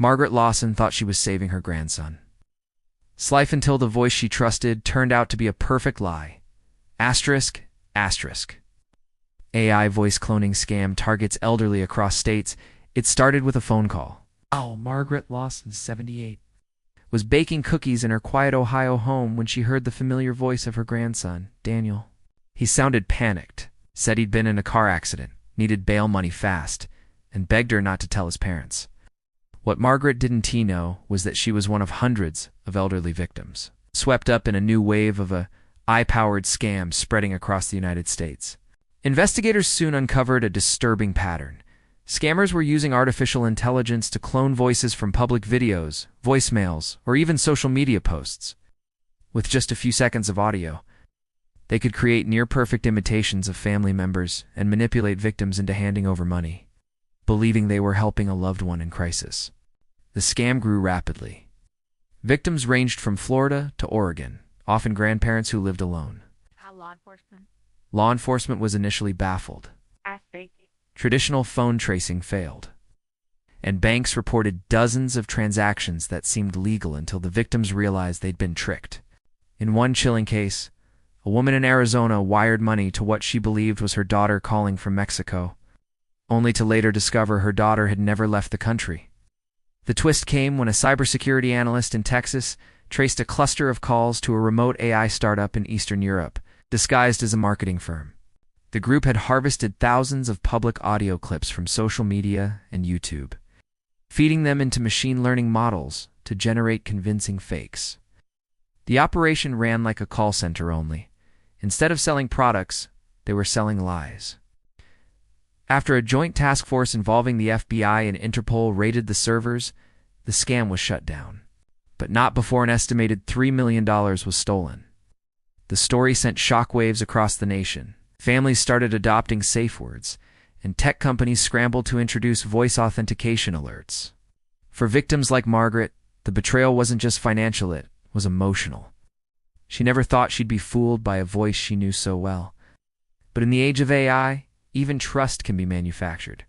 Margaret Lawson thought she was saving her grandson. Slife until the voice she trusted turned out to be a perfect lie. Asterisk, asterisk. AI voice cloning scam targets elderly across states. It started with a phone call. Margaret Lawson, 78, was baking cookies in her quiet Ohio home when she heard the familiar voice of her grandson, Daniel. He sounded panicked, said he'd been in a car accident, needed bail money fast, and begged her not to tell his parents. What Margaret didn't know was that she was one of hundreds of elderly victims, swept up in a new wave of AI-powered scam spreading across the United States. Investigators soon uncovered a disturbing pattern. Scammers were using artificial intelligence to clone voices from public videos, voicemails, or even social media posts. With just a few seconds of audio, they could create near-perfect imitations of family members and manipulate victims into handing over money, believing they were helping a loved one in crisis. The scam grew rapidly. Victims ranged from Florida to Oregon, often grandparents who lived alone. Law enforcement was initially baffled. Traditional phone tracing failed, and banks reported dozens of transactions that seemed legal until the victims realized they'd been tricked. In one chilling case, a woman in Arizona wired money to what she believed was her daughter calling from Mexico, only to later discover her daughter had never left the country. The twist came when a cybersecurity analyst in Texas traced a cluster of calls to a remote AI startup in Eastern Europe, disguised as a marketing firm. The group had harvested thousands of public audio clips from social media and YouTube, feeding them into machine learning models to generate convincing fakes. The operation ran like a call center only. Instead of selling products, they were selling lies. After a joint task force involving the FBI and Interpol raided the servers, the scam was shut down. But not before an estimated $3 million was stolen. The story sent shockwaves across the nation. Families started adopting safe words, and tech companies scrambled to introduce voice authentication alerts. For victims like Margaret, the betrayal wasn't just financial, it was emotional. She never thought she'd be fooled by a voice she knew so well. But in the age of AI, even trust can be manufactured.